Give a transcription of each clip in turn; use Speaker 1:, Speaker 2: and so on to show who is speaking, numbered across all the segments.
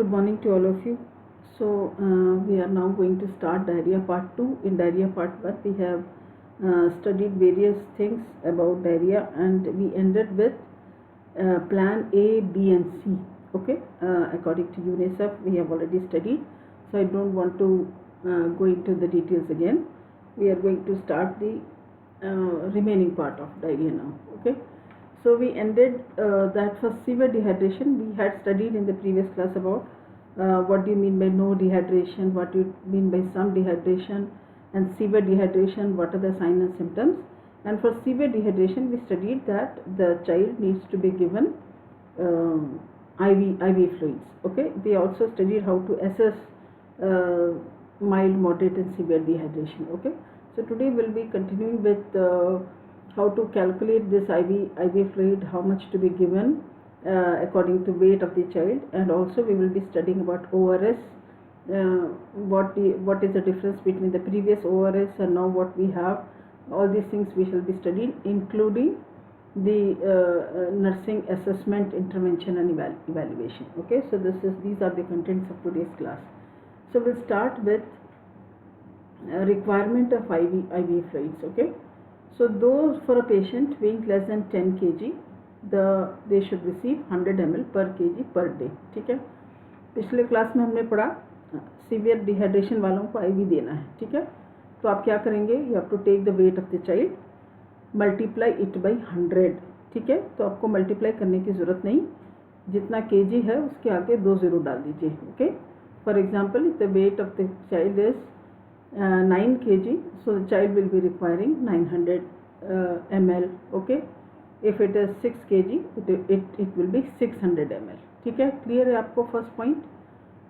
Speaker 1: Good morning to all of you. So we are now going to start diarrhea part 2. In diarrhea part 1 we have studied various things about diarrhea and we ended with plan A, B and C. Okay, according to UNICEF we have already studied, so I don't want to go into the details again. We are going to start the remaining part of diarrhea now. Okay, so we ended that for severe dehydration we had studied in the previous class about what do you mean by no dehydration, what do you mean by some dehydration, and severe dehydration, what are the signs and symptoms. And for severe dehydration we studied that the child needs to be given IV fluids. Okay, we also studied how to assess mild, moderate and severe dehydration. Okay, so today we'll be continuing with how to calculate this IV fluid, how much to be given according to weight of the child, and also we will be studying about ORS, what is the difference between the previous ORS and now what we have. All these things we shall be studying, including the nursing assessment, intervention and evaluation. Okay, so these are the contents of today's class. So we'll start with requirement of IV fluids. Okay, so those for a patient weighing less than 10 kg, they should receive 100 ml per kg per day. ठीक है, पिछले class में हमने पढ़ा severe dehydration वालों को IV देना है. ठीक है, तो आप क्या करेंगे, you have to take the weight of the child, multiply it by 100. ठीक है, तो आपको मल्टीप्लाई करने की ज़रूरत नहीं, जितना kg है उसके आगे 2 ज़ीरो डाल दीजिए. Okay, for example if the weight of the child is 9 kg, so the child will be requiring 900 ml. Okay, if it is 6 kg, it will be 600 ml. ठीक है, क्लियर है आपको first point,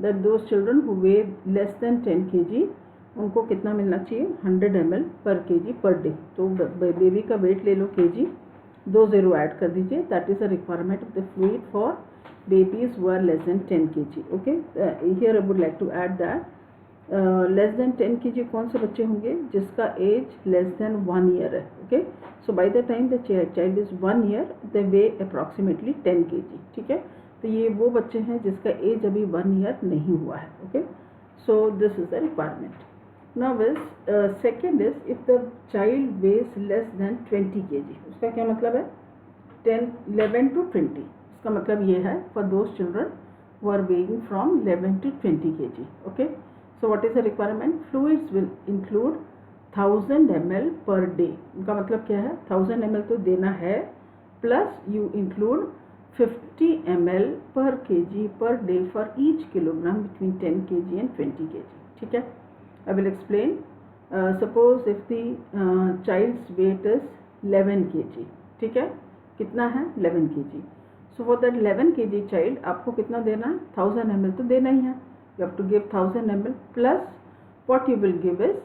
Speaker 1: that those children who way less than 10 kg उनको कितना मिलना चाहिए, 100 ml पर kg per day. तो बेबी का वेट ले लो kg, 2 ज़ीरो ऐड कर दीजिए, that is the requirement of the fluid for babies who are less than 10 kg. Okay, here I would like to add that less than 10 kg कौन से बच्चे होंगे, जिसका एज लेस देन 1 ईयर है. Okay, so by the time the child is 1 year they way approximately 10 kg. ठीक है, तो ये वो बच्चे हैं जिसका एज अभी 1 ईयर नहीं हुआ है. Okay, so this is the requirement. Now is second is if the child weighs less than 20 kg, उसका क्या मतलब है, 11 to 20. इसका मतलब ये है for those children who are weighing from 11 to 20 kg. Okay, so what is the requirement, fluids will include 1000 ml per day. उनका मतलब क्या है, 1000 ml तो देना है, plus you include 50 ml per kg per day for each kilogram between 10 kg and 20 kg. ठीक है, I will explain. Suppose if the child's weight is 11 kg. ठीक है, कितना है, 11 kg. So for that 11 kg child आपको कितना देना है, 1000 ml तो देना ही है. You have to give 1000 ml plus what you will give is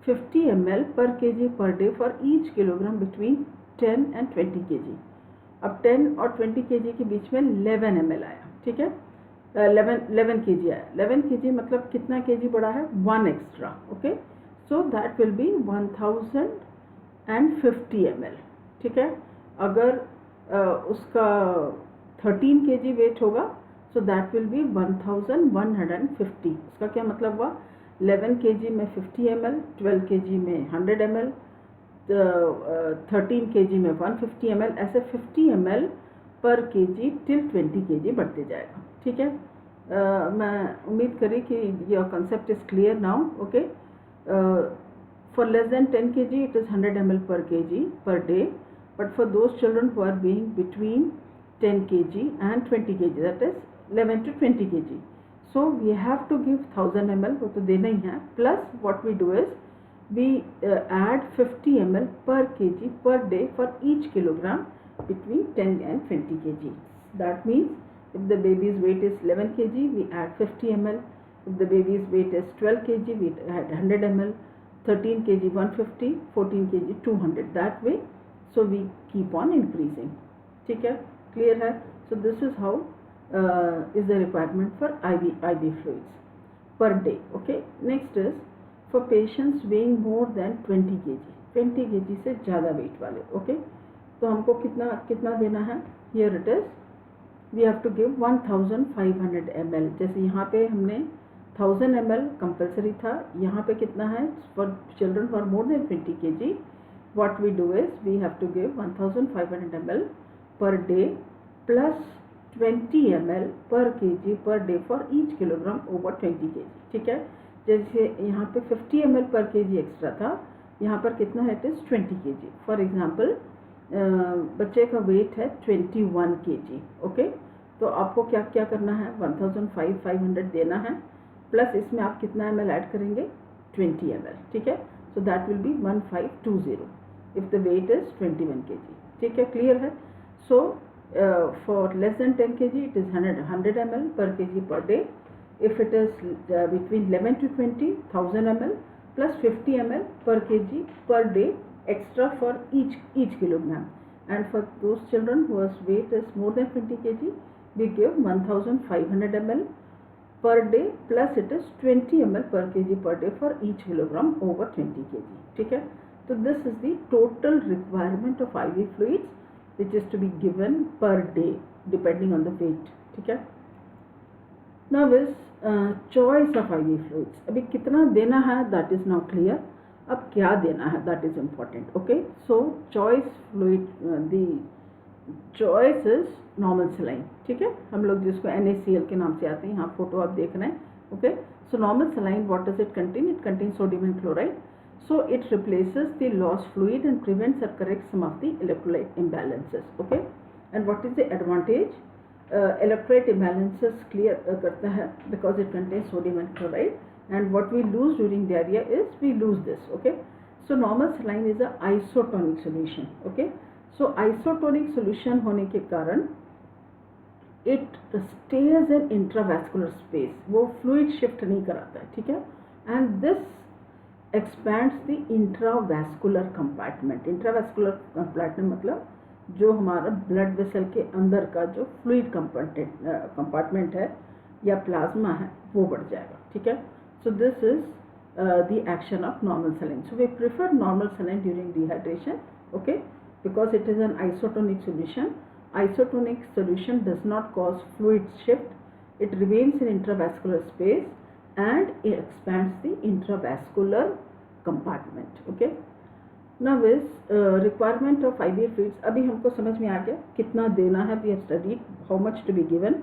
Speaker 1: 50 ml per kg per day for each kilogram between 10 and 20 kg. अब 10 और 20 kg के बीच में 11 ml आया. ठीक है, 11 kg आया. 11 kg मतलब कितना kg बढ़ा है, 1 extra. Okay, so that will be 1050 ml. ठीक है, अगर उसका 13 kg वेट होगा, so that will be 1150. इसका क्या मतलब हुआ, 11 kg में 50 ml, 12 kg में 100 ml, 13 kg में 150 ml, ऐसे 50 ml पर kg till 20 kg बढ़ते जाएगा. ठीक है, मैं उम्मीद करी कि your concept is clear now. Okay, for less than 10 kg it is 100 ml per kg per day, but for those children who are being between 10 kg and 20 kg, that is 11 to 20 kg, so we have to give 1000 ml, वो तो देना ही है, plus what we do is we add 50 ml per kg per day for each kilogram between 10 and 20 kg. That means if the baby's weight is 11 kg we add 50 ml, if the baby's weight is 12 kg we add 100 ml, 13 kg 150, 14 kg 200, that way. So we keep on increasing. ठीक है, clear है. So this is how is the requirement for IV fluids per day. Okay, next is for patients weighing more than 20 kg, 20 kg से ज़्यादा wait वाले. Okay, तो हमको कितना देना है, here it is we have to give 1500 ml। जैसे यहाँ पे हमने 1000 ml कंपल्सरी था, यहाँ पे कितना है for children for more than 20 kg, what we do is we have to give 1500 ml per day plus 20 ml per kg per day for each kilogram over 20 kg। ठीक है, जैसे यहाँ पे 50 ml per kg एक्स्ट्रा था, यहाँ पर कितना है, it is 20 kg। For example बच्चे का वेट है 21 kg। ओके, तो आपको क्या क्या करना है, 1500 देना है, प्लस इसमें आप कितना ml ऐड करेंगे, 20 ml। ठीक है, so that will be 1520 if the weight is 21 kg। ठीक है, क्लियर है। so for less than 10 kg it is 100 ml per kg per day। if it is between 11 to 20, 1000 ml plus 50 ml per kg per day extra for each kilogram। and for those children whose weight is more than 20 kg we give 1500 ml per day plus it is 20 ml per kg per day for each kilogram over 20 kg। ठीक है, तो this is the total requirement of IV fluids which is to be given per day depending on the weight। ठीक है, now is choice of IV fluids। अभी कितना देना है that is now clear, अब क्या देना है that is important। okay, so choice fluid the choice is normal saline. ठीक है, हम लोग जिसको NaCl के नाम से आते हैं, यहाँ फोटो आप देख रहे हैं। Okay, so normal saline what does it contain, it contain sodium and chloride. So it replaces the lost fluid and prevents or correct some of the electrolyte imbalances. Okay, and what is the advantage, electrolyte imbalances clear करता है because it contain sodium and chloride, and what we lose during diarrhoea is we lose this. Okay, so normal saline is a isotonic solution. Okay, so isotonic solution होने के कारण it stage in intravascular space, वो fluid shift नहीं कराता है। ठीक है, and this expands the intravascular compartment. Intravascular compartment मतलब जो हमारा ब्लड वेसल के अंदर का जो फ्लूइड कंपार्टमेंट है या प्लाज्मा है वो बढ़ जाएगा। ठीक है, so this is the action of normal saline. So we prefer normal saline during dehydration. Okay, because it is an isotonic solution. Isotonic solution does not cause fluid shift, it remains in intravascular space and it expands the intravascular compartment। okay, now is requirement of IV fluids। अभी हमको समझ में आ गया कितना देना है, we have studied how much to be given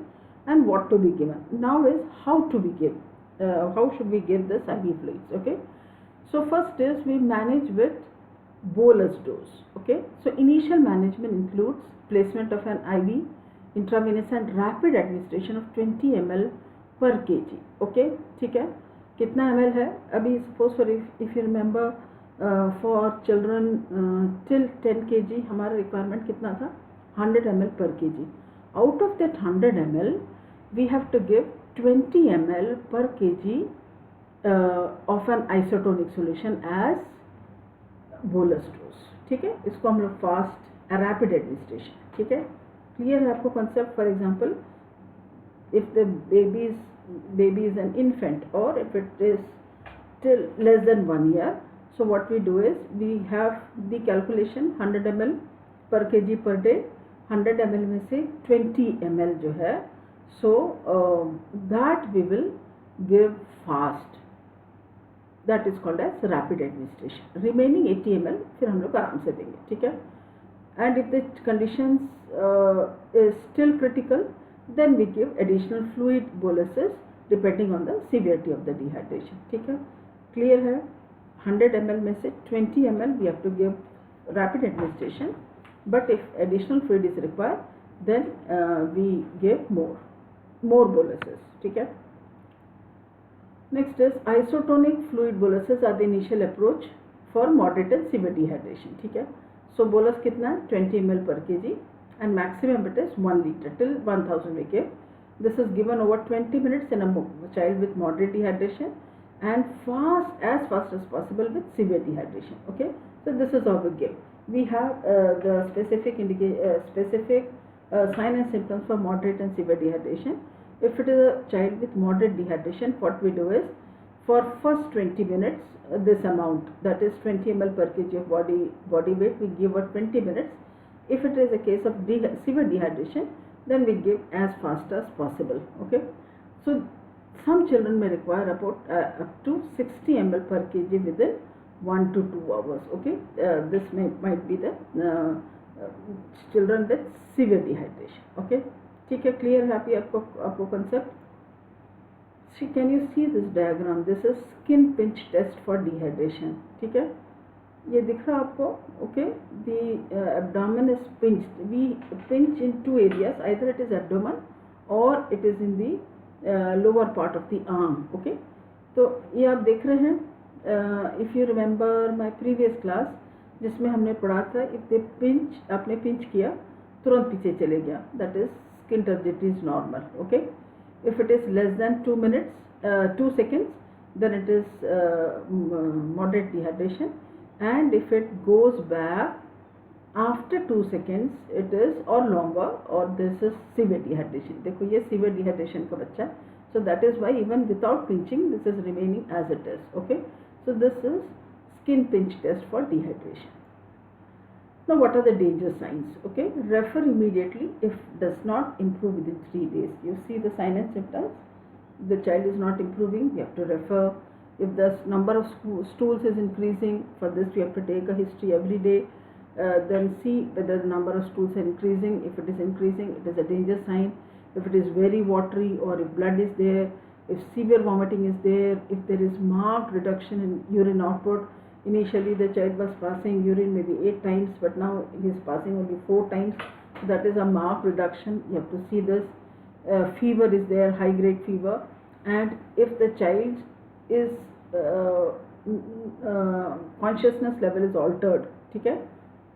Speaker 1: and what to be given। now is how to be given, how should we give this IV fluids। okay, so first is we manage with bolus dose। okay, so initial management includes placement of an IV intravenous and rapid administration of 20 ml per kg। okay, ठीक है, कितना ml है अभी, suppose for if you remember for children till 10 kg हमारा requirement कितना था, 100 ml per kg। out of that 100 ml we have to give 20 ml per kg of an isotonic solution as bolus dose. ठीक है, इसको हम लोग fast rapid administration. ठीक है, क्लियर है आपको concept. For example if the baby is an infant or if it is till less than 1 year, so what we do is we have the calculation 100 ml per kg per day। 100 ml में से 20 ml जो है, so that we will give fast, that is called as rapid administration। remaining 80 ml फिर हम लोग आराम से देंगे। ठीक है, and if the conditions is still critical then we give additional fluid boluses depending on the severity of the dehydration। ठीक है, क्लियर है। 100 ml में से 20 ml we have to give rapid administration, but if additional fluid is required then we give more boluses। ठीक है, next is isotonic fluid boluses are the initial approach for moderate and severe dehydration। ठीक है, so bolus कितना है, 20 ml per kg and maximum it is 1 liter till 1000 we give। this is given over 20 minutes in a child with moderate dehydration and as fast as possible with severe dehydration। okay, so this is how we give। we have the specific sign and symptoms for moderate and severe dehydration। if it is a child with moderate dehydration, what we do is for first 20 minutes this amount, that is 20 ml per kg of body weight, we give for 20 minutes। if it is a case of severe dehydration then we give as fast as possible. Okay, so some children may require about up to 60 ml per kg within 1 to 2 hours. Okay, this might be the children with severe dehydration. Okay, ठीक है, clear है आपको concept? See, can you see this diagram? This is skin pinch test for dehydration. ठीक है, ये दिख रहा आपको? Okay, the abdomen is pinched. We pinch in two areas, either it is abdomen or it is in the lower part of the arm. Okay, तो ये आप देख रहे हैं. If you remember my previous class, जिसमें हमने पढ़ा था, if they pinch, आपने pinch किया, तुरंत पीछे चले गया, that is skin turgidity is normal. Okay, if it is less than 2 minutes, 2 seconds, then it is moderate dehydration, and if it goes back after 2 seconds, it is or longer, or this is severe dehydration. देखो ये severe dehydration का बच्चा, so that is why even without pinching, this is remaining as it is. Okay, so this is skin pinch test for dehydration. Now, what are the danger signs? Okay, refer immediately if does not improve within 3 days. You see the sign and symptoms. The child is not improving, you have to refer. If the number of stools is increasing, for this you have to take a history every day. Then see whether the number of stools are increasing. If it is increasing, it is a danger sign. If it is very watery, or if blood is there, if severe vomiting is there, if there is marked reduction in urine output. Initially the child was passing urine maybe 8 times, but now he is passing only 4 times. So that is a marked reduction. You have to see this. Fever is there, high grade fever, and if the child is consciousness level is altered, ठीक है,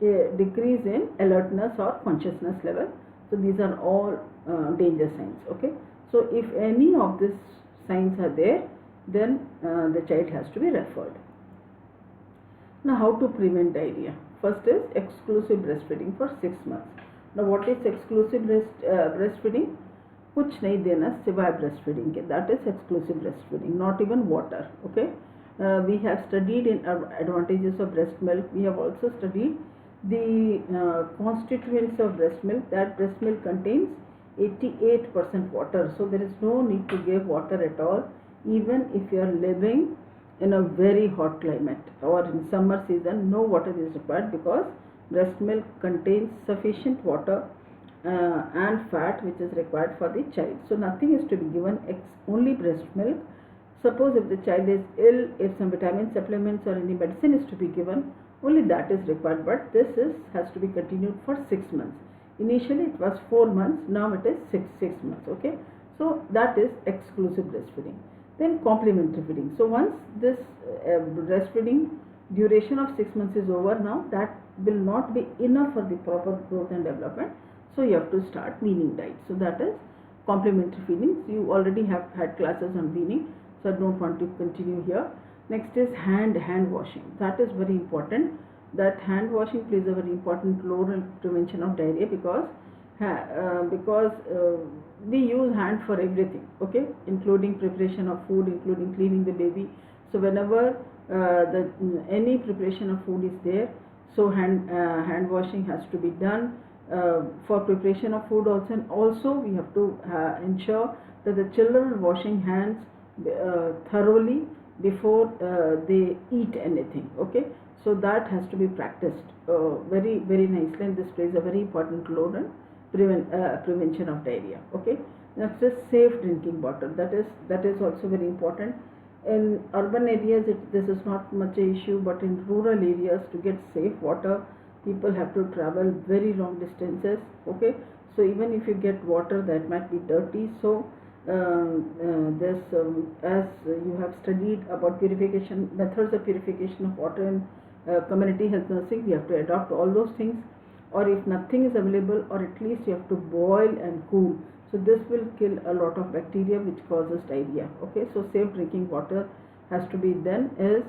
Speaker 1: a decrease in alertness or consciousness level. So these are all danger signs. Okay, so if any of these signs are there, then the child has to be referred. Now, how to prevent diarrhea? First is exclusive breastfeeding for 6 months. Now, what is exclusive breastfeeding? कुछ नहीं देना सिवाय breastfeeding के. That is exclusive breastfeeding. Not even water. Okay. We have studied in advantages of breast milk. We have also studied the constituents of breast milk. That breast milk contains 88% water. So there is no need to give water at all, even if you are living in a very hot climate or in summer season. No water is required, because breast milk contains sufficient water and fat which is required for the child. So nothing is to be given, only breast milk. Suppose if the child is ill, if some vitamin supplements or any medicine is to be given, only that is required, but this has to be continued for 6 months. Initially it was 4 months, now it is 6 months. Okay, so that is exclusive breastfeeding. Then complementary feeding. So once this breastfeeding duration of 6 months is over, now that will not be enough for the proper growth and development. So you have to start weaning diet. So that is complementary feeding. So you already have had classes on weaning, so I don't want to continue here. Next is hand washing. That is very important. That hand washing plays a very important role in prevention of diarrhea, because we use hand for everything. Okay, including preparation of food, including cleaning the baby. So whenever any preparation of food is there, so hand washing has to be done for preparation of food also. And also we have to ensure that the children are washing hands thoroughly before they eat anything. Okay, so that has to be practiced very, very nicely, and this plays a very important role in prevention of diarrhea. Okay, next is safe drinking water. That is also very important. In urban areas this is not much an issue, but in rural areas, to get safe water, people have to travel very long distances. Okay, so even if you get water, that might be dirty. So as you have studied about purification, methods of purification of water in community health nursing, we have to adopt all those things. Or if nothing is available, or at least you have to boil and cool. So this will kill a lot of bacteria which causes diarrhea. Okay, so safe drinking water has to be. Then is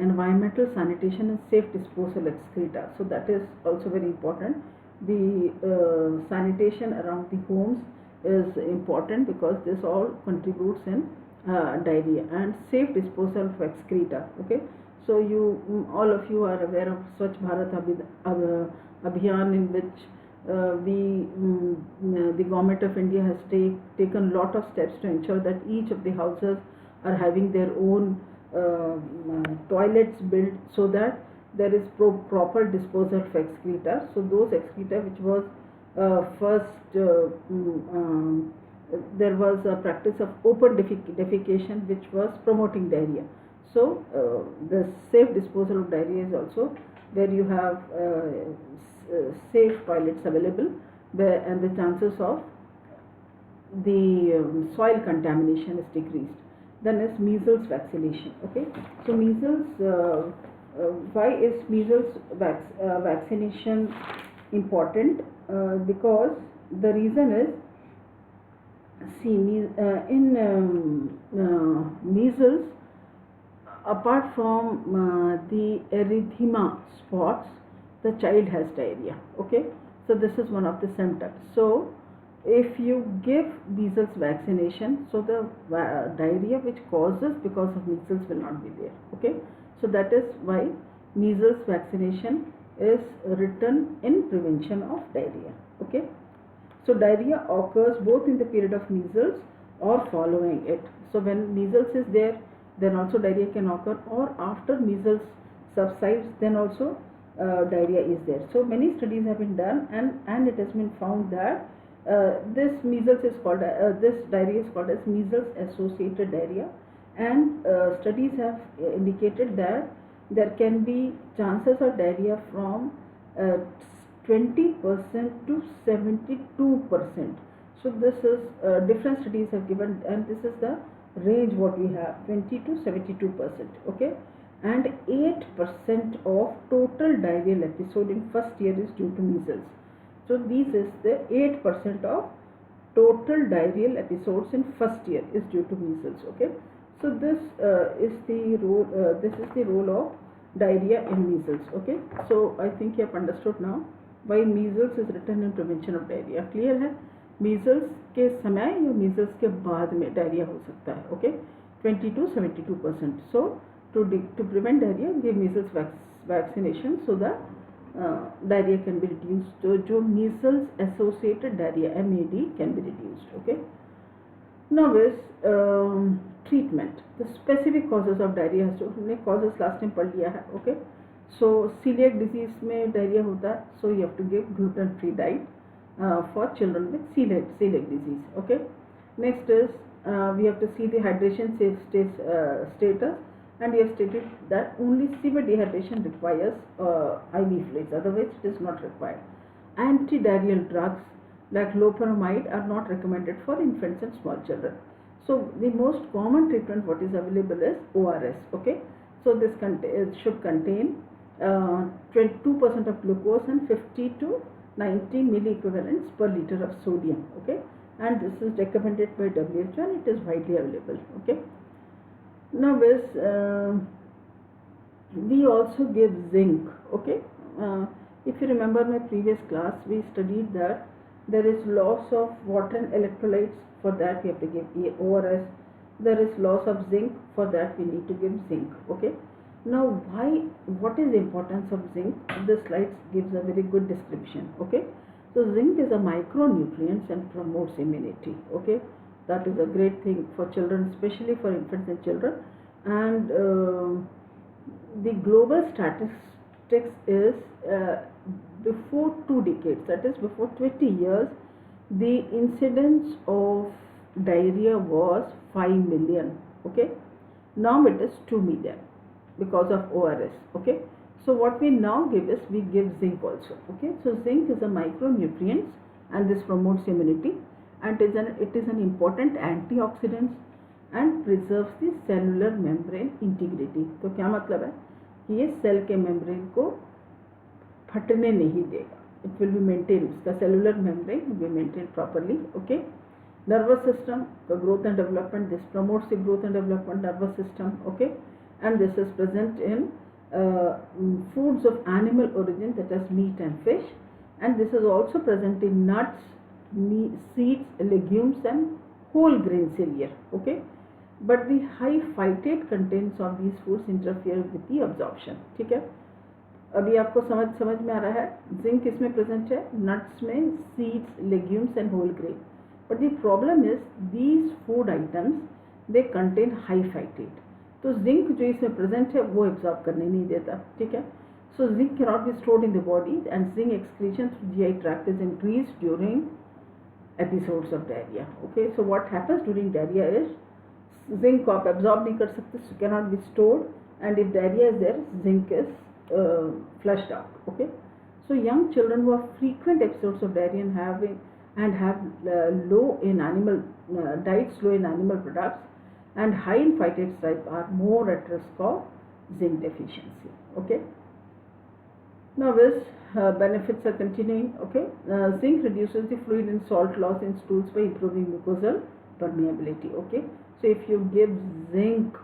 Speaker 1: environmental sanitation and safe disposal excreta. So that is also very important. The sanitation around the homes is important, because this all contributes in diarrhea. And safe disposal of excreta. Okay, so all of you are aware of Swachh Bharat Abhiyan, in which the government of India has taken lot of steps to ensure that each of the houses are having their own toilets built, so that there is proper disposal of excreta. So those excreta which was first there was a practice of open defecation which was promoting diarrhea. So the safe disposal of diarrhea is also where you have safe toilets available, where and the chances of the soil contamination is decreased. Then is measles vaccination. Okay, so measles. Why is measles vaccination important? Because the reason is, see, in measles, apart from the erythema spots, the child has diarrhea. Okay, so this is one of the symptoms. So if you give measles vaccination, so the diarrhea which causes because of measles will not be there. Okay, so that is why measles vaccination is written in prevention of diarrhea. Okay, so diarrhea occurs both in the period of measles or following it. So when measles is there, then also diarrhea can occur, or after measles subsides, then also diarrhea is there. So many studies have been done, and it has been found that this measles is called this diarrhea is called as measles associated diarrhea, and studies have indicated that there can be chances of diarrhea from 20% to 72%. So this is different studies have given, and this is the range what we have, 20 to 72%. Okay, and 8% of total diarrheal episode in first year is due to measles. So this is the 8% of total diarrheal episodes in first year is due to measles. Okay, so this is the role. This is the role of diarrhea in measles. Okay, so I think you have understood now why measles is written in prevention of diarrhea. Clear है? measles के समय या measles के बाद में diarrhea हो सकता है. Okay, 20 to 72%. So to prevent diarrhea, give measles vaccination so that diarrhea can be reduced. जो measles associated diarrhea (MAD) can be reduced. Okay. Now is treatment. The specific causes of diarrhea has to, हमने causes last time पढ़ लिया है. Okay. So celiac disease में diarrhea होता है. So you have to give gluten-free diet for children with celiac disease. Okay. Next is we have to see the hydration status. And we have stated that only severe dehydration requires IV fluids, otherwise it is not required. Anti-diarrheal drugs like loperamide are not recommended for infants and small children. So the most common treatment what is available is ORS. Okay, so this should contain 22% of glucose and 50 to 90 milliequivalents per liter of sodium. Okay, and this is recommended by WHO and it is widely available. Okay. Now we also give zinc. Okay, if you remember my previous class, we studied that there is loss of water and electrolytes. For that we have to give ORS. There is loss of zinc. For that we need to give zinc. Okay. Now what is the importance of zinc? This slide gives a very good description. Okay. So zinc is a micronutrient and promotes immunity. Okay. That is a great thing for children, especially for infants and children. And the global statistics is before 2 decades, that is before 20 years, the incidence of diarrhea was 5 million. Okay, now it is 2 million because of ORS. Okay, so what we now give is we give zinc also. Okay, so zinc is a micronutrient and this promotes immunity. And it is an important antioxidant and preserves the cellular membrane integrity. तो क्या मतलब है कि ये cell के membrane को फटने नहीं देगा. It will be maintained. उसका cellular membrane will be maintained properly. Okay. Nervous system, the growth and development. This promotes the growth and development nervous system. Okay. And this is present in foods of animal origin, that is meat and fish. And this is also present in nuts, seeds, legumes and whole grain cereal. Okay, but the high phytate contents of these foods interfere with the absorption. ठीक है, अभी आपको समझ में आ रहा है. Zinc इसमें present है, नट्स में, seeds, legumes and whole grain. But the problem is these food items they contain high phytate. तो जिंक जो इसमें प्रेजेंट है वो एब्जॉर्ब करने नहीं देता. ठीक है. So zinc cannot be stored in the body and zinc excretion through GI tract is increased during episodes of diarrhea. Okay, so what happens during diarrhea is zinc को आप absorb नहीं कर सकते, so cannot be stored, and if diarrhea is there, zinc is flushed out. Okay, so young children who have frequent episodes of diarrhea and have low in animal diets, low in animal products and high in phytates type are more at risk of zinc deficiency. Okay. Now this benefits are continuing. Okay, zinc reduces the fluid and salt loss in stools by improving mucosal permeability. Okay, so if you give zinc,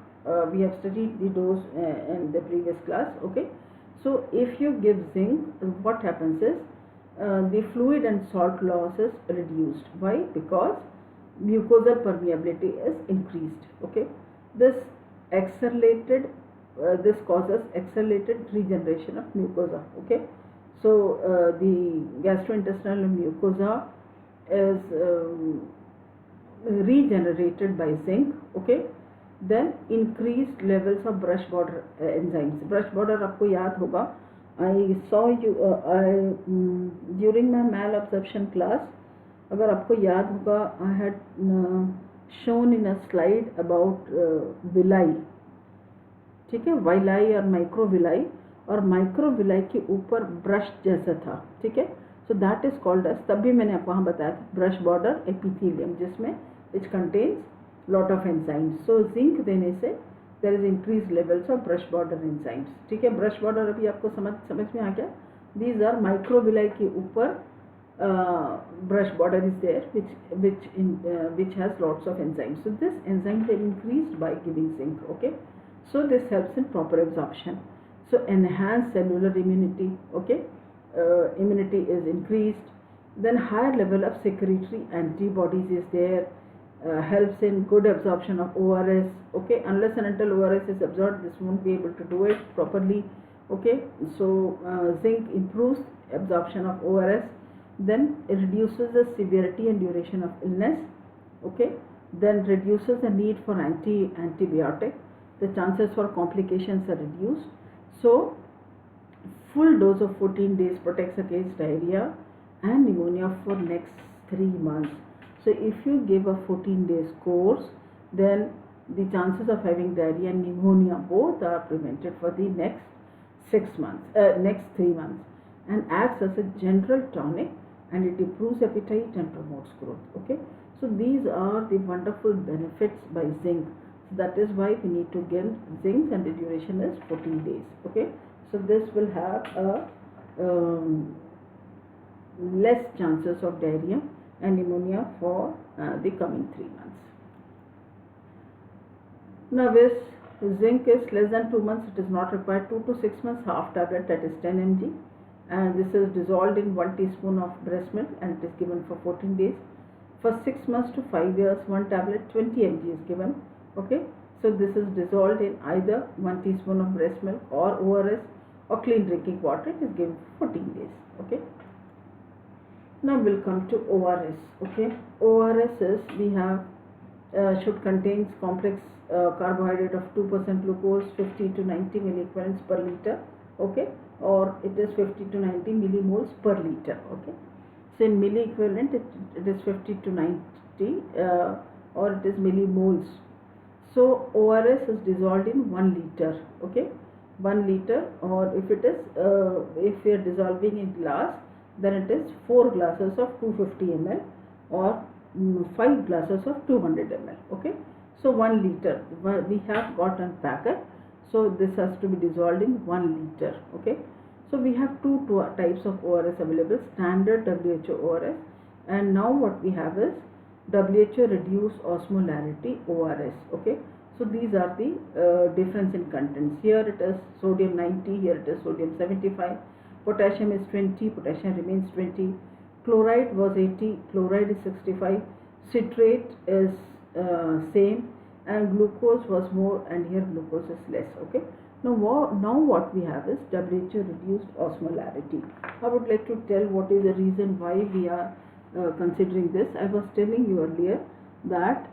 Speaker 1: we have studied the dose in the previous class. Okay, so if you give zinc, what happens is the fluid and salt loss is reduced. Why? Because mucosal permeability is increased. Okay, this accelerated this causes accelerated regeneration of mucosa. Okay, so the gastrointestinal mucosa is regenerated by zinc. Okay, then increased levels of brush border enzymes. Brush border आपको याद होगा, I saw you during my malabsorption class. अगर आपको याद होगा, I had shown in a slide about villi. ठीक है, वाइलाई और माइक्रोविलाई, और माइक्रोविलाई के ऊपर ब्रश जैसा था. ठीक है, so that is called age, तब भी मैंने आपको वहाँ बताया था, ब्रश बॉर्डर एपिथेलियम, जिसमें which contains lot of enzymes. So zinc देने से there is increase levels of brush border enzymes. ठीक है, ब्रश बॉर्डर अभी आपको समझ में आ गया. दीज आर माइक्रोविलाई के ऊपर brush border is there which has lots of enzymes. So this enzymes are increased by giving zinc. Okay, so this helps in proper absorption. So enhanced cellular immunity. Okay, immunity is increased. Then higher level of secretory antibodies is there, helps in good absorption of ORS. Okay, unless and until ORS is absorbed, this won't be able to do it properly. Okay, so zinc improves absorption of ORS. Then it reduces the severity and duration of illness. Okay, then reduces the need for antibiotic. The chances for complications are reduced. So full dose of 14 days protects against diarrhea and pneumonia for next 3 months. So if you give a 14 days course, then the chances of having diarrhea and pneumonia both are prevented for the next 6 months, next 3 months, and acts as a general tonic, and it improves appetite and promotes growth. Okay, so these are the wonderful benefits by zinc. So that is why we need to give zinc, and the duration is 14 days. Okay, so this will have a less chances of diarrhea and pneumonia for the coming 3 months. Now this zinc is less than 2 months, it is not required. 2 to 6 months, half tablet, that is 10 mg, and this is dissolved in 1 teaspoon of breast milk, and it is given for 14 days. For 6 months to 5 years, 1 tablet 20 mg is given. Okay, so this is dissolved in either 1 teaspoon of breast milk or ORS or clean drinking water. It is given for 14 days. Okay, now we'll come to ORS. Okay, ORS is, we have should contains complex carbohydrate of 2% glucose, 50 to 90 milliequivalents per liter. Okay, or it is 50 to 90 millimoles per liter. Okay, so in milliequivalent it is 50 to 90 or it is millimoles. So ORS is dissolved in 1 liter. Okay, 1 liter, or if it is if we are dissolving in glass, then it is 4 glasses of 250 ml or 5 glasses of 200 ml. Okay, so 1 liter we have got on packet, so this has to be dissolved in 1 liter. Okay, so we have two types of ORS available, standard WHO ORS, and now what we have is WHO reduced osmolarity ORS. Okay, so these are the difference in contents. Here it is sodium 90, here it is sodium 75, potassium is 20, potassium remains 20, chloride was 80, chloride is 65, citrate is same, and glucose was more, and here glucose is less. Okay, Now what we have is WHO reduced osmolarity. I would like to tell what is the reason why we are considering this. I was telling you earlier that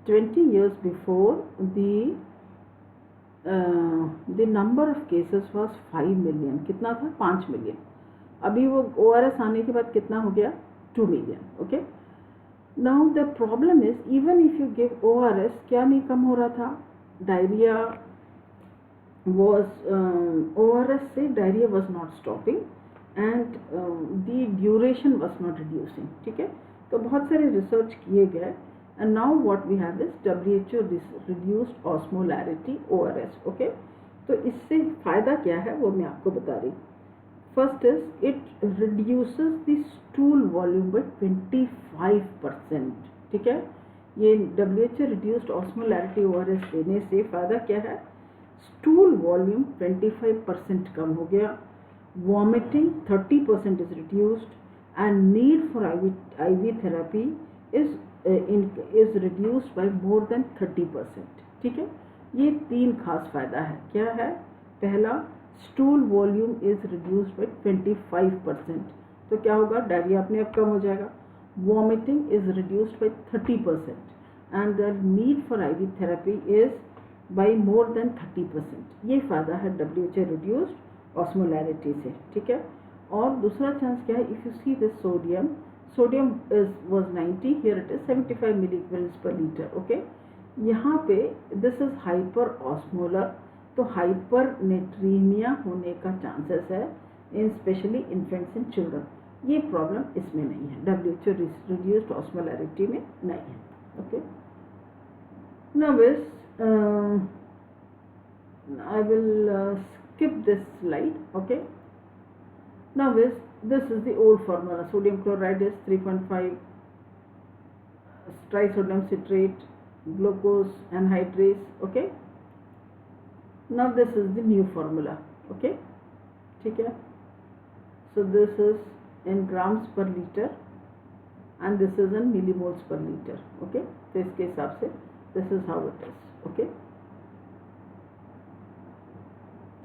Speaker 1: 20 years before the number of cases was 5 million. कितना था? 5 million. अभी वो ORS आने के बाद कितना हो गया? 2 million. Okay. Now the problem is even if you give ORS, क्या नहीं कम हो रहा था? Diarrhea was ORS से diarrhea was not stopping and the duration was not reducing. ठीक है. तो बहुत सारे रिसर्च किए गए. And now what we have is WHO reduced osmolarity ORS. Okay. तो इससे फ़ायदा क्या है वो मैं आपको बता रही. First is it reduces the stool volume by 25%. ठीक है. ये WHO reduced osmolarity ORS देने से फ़ायदा क्या है? Stool volume 25% कम हो गया. Vomiting 30% is reduced and need for IV therapy is reduced by more than 30%. ठीक है. ये 3 खास फायदा है. क्या है? पहला, stool volume is reduced by 25%. तो क्या होगा? डायरिया अपने आप कम हो जाएगा. Vomiting is reduced by 30% and the need for IV therapy is by more than 30%. ये फायदा है WHO reduced osmolarity से. ठीक है. और दूसरा चांस क्या है? If you see this sodium was 90, here it is 75 milliequivalents per liter. Okay. यहाँ पे this is hyper osmolar, तो hypernatremia होने का चांसेस है in specially infants and children. ये प्रॉब्लम इसमें नहीं है. WHO reduced osmolarity में नहीं है. Okay. Now I will skip this slide. Okay. Now this is the old formula. Sodium chloride is 3.5 trisodium citrate, glucose anhydrase. Okay. Now this is the new formula. Okay. ठीक है. So this is in grams per liter and this is in millimoles per liter. Okay. तो इसके हिसाब से this is how it is. Okay.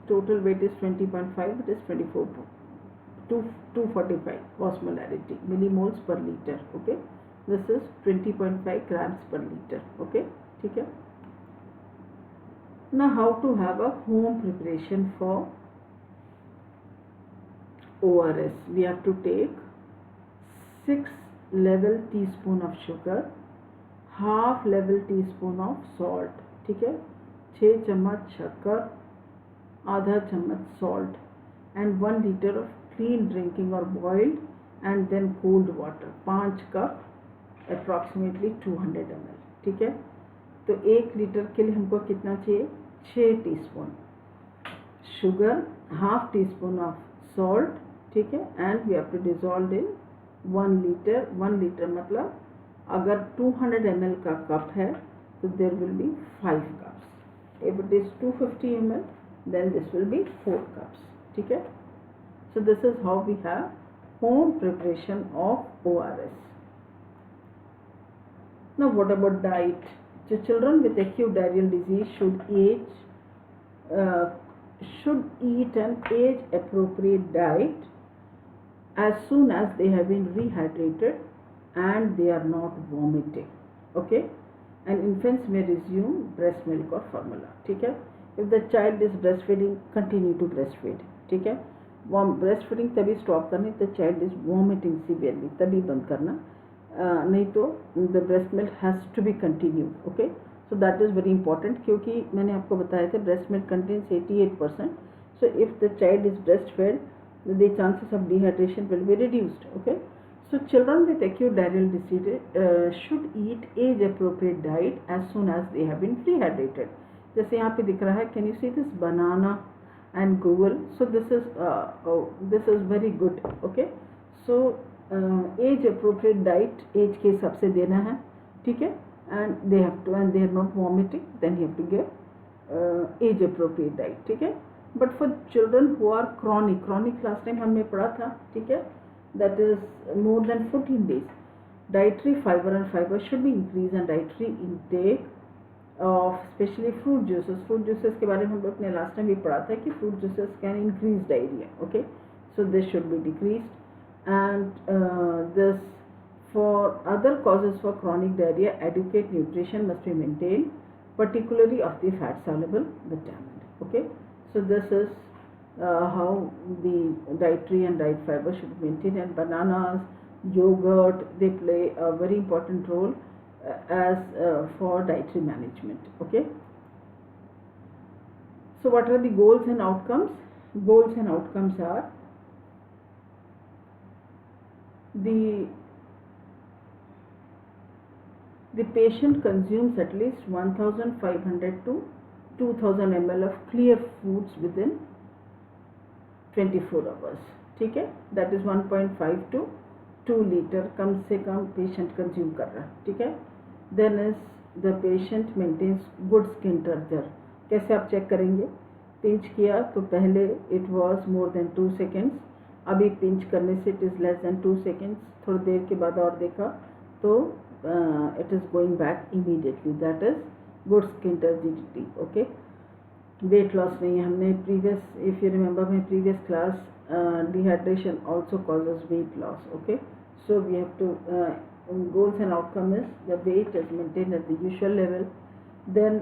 Speaker 1: Total weight is 20.5. It is 245 osmolarity millimoles per liter. Okay. This is 20.5 grams per liter. Okay. ठीक है. Now how to have a home preparation for ORS? We have to take 6 level teaspoon of sugar, half level teaspoon of salt. ठीक है. 6 चम्मच शक्कर, आधा चम्मच salt and 1 liter of clean drinking or boiled and then cooled water. 5 cup approximately 200 ml. ठीक है. तो 1 litre के लिए हमको कितना चाहिए? 6 teaspoon sugar, half teaspoon of salt. ठीक है. And we have to dissolve in 1 litre. 1 litre मतलब अगर 200 ml का कप है तो there will be 5 cups. If it is 250 ml then this will be 4 cups. ठीक है. So this is how we have home preparation of ORS. Now what about diet? So children with acute diarrheal disease should eat an age appropriate diet as soon as they have been rehydrated and they are not vomiting. Okay. And infants may resume breast milk or formula. ठीक है. If the child is breastfeeding, continue to breastfeed. ठीक है. breastfeeding तभी stop करनी. The child is vomiting severely, तभी बंद करना. नहीं तो the breast milk has to be continued. Okay. So that is very important क्योंकि मैंने आपको बताया था breast milk contains 88%. So if the child is breastfed, the chances of dehydration will be reduced. Okay. So children with acute diarrheal disease should eat age appropriate diet as soon as they have been rehydrated. जैसे यहाँ पे दिख रहा है. Can you see this banana and Google? So this is very good. Okay. So age appropriate diet age के हिसाब से देना है. ठीक है. And they are not vomiting, then you have to give age appropriate diet. ठीक है. But for children who are chronic last time हमने पढ़ा था. ठीक है. That is more than 14 days. Dietary fiber should be increased and dietary intake of especially fruit juices. Fruit juices के बारे में हम लोग ने last time भी पढ़ा था कि fruit juices can increase diarrhea. Okay, so this should be decreased, and this for other causes for chronic diarrhea, adequate nutrition must be maintained, particularly of the fat soluble vitamin. Okay, so this is how the dietary and diet fiber should be maintained, and bananas, yogurt, they play a very important role as for dietary management. Okay, so what are the goals and outcomes? Goals and outcomes are the patient consumes at least 1500 to 2000 ml of clear foods within 24 hours. ठीक है, that is 1.5 to 2 litre कम से कम patient consume कर रहा है. ठीक है. Then is the patient maintains good skin texture. कैसे आप चेक करेंगे? पिंच किया तो पहले it was more than 2 seconds, अभी पिंच करने से it is less than 2 seconds, थोड़ी देर के बाद और देखा तो it is going back immediately. That is good skin turgidity. Okay, weight loss नहीं है. हमने previous, if you remember my previous class, dehydration also causes weight loss. Okay, so we have to goals and outcome is the weight is maintained at the usual level. Then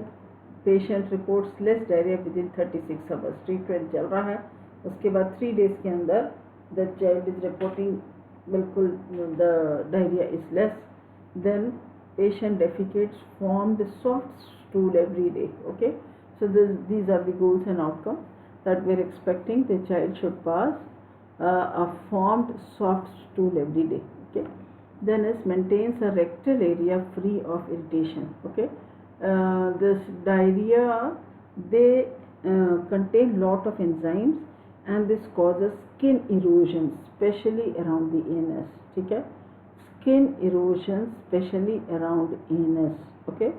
Speaker 1: patient reports less diarrhea within 36 hours. Treatment चल रहा है, उसके बाद 3 days के अंदर the child is reporting बिल्कुल the diarrhea is less. Then patient defecates form the soft stool every day. Okay, so these are the goals and outcomes that we are expecting the child should pass a formed soft stool every day. Okay, then is maintains a rectal area free of irritation. Okay, this diarrhea, they contain lot of enzymes and this causes skin erosion especially around the anus. ठीक है, skin erosion especially around anus. Okay,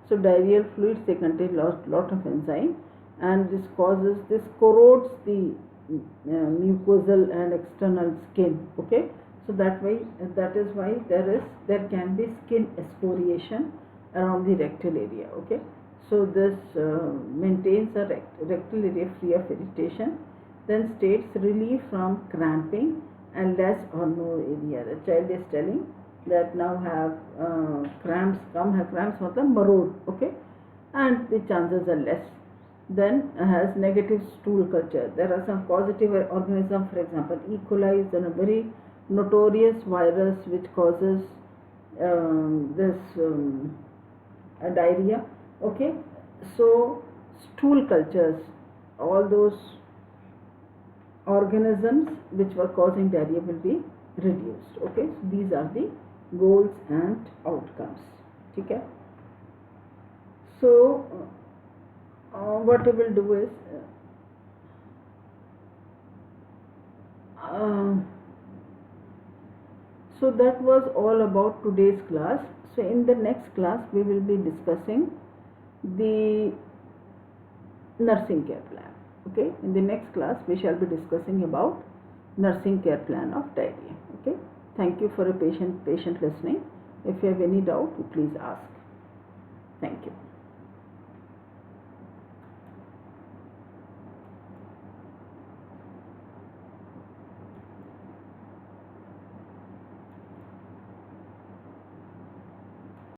Speaker 1: so diarrheal fluids, they contain lot of enzyme, and this corrodes the mucosal and external skin. Okay, so that is why there can be skin excoriation around the rectal area. Okay, so this maintains a rectal area free of irritation. Then states relief from cramping and less or no area. The child is telling that now have cramps, come have cramps मतलब मरोड़. Okay, and the chances are less. Then has negative stool culture. There are some causative organisms, for example E. coli is a very notorious virus which causes diarrhea. Okay, so stool cultures, all those organisms which were causing diarrhea will be reduced. Okay, so these are the goals and outcomes. ठीक है, so what we will do is so that was all about today's class. So in the next class we will be discussing the nursing care plan. Okay, in the next class we shall be discussing about nursing care plan of diarrhea. Okay, thank you for a patient listening. If you have any doubt, please ask. Thank you.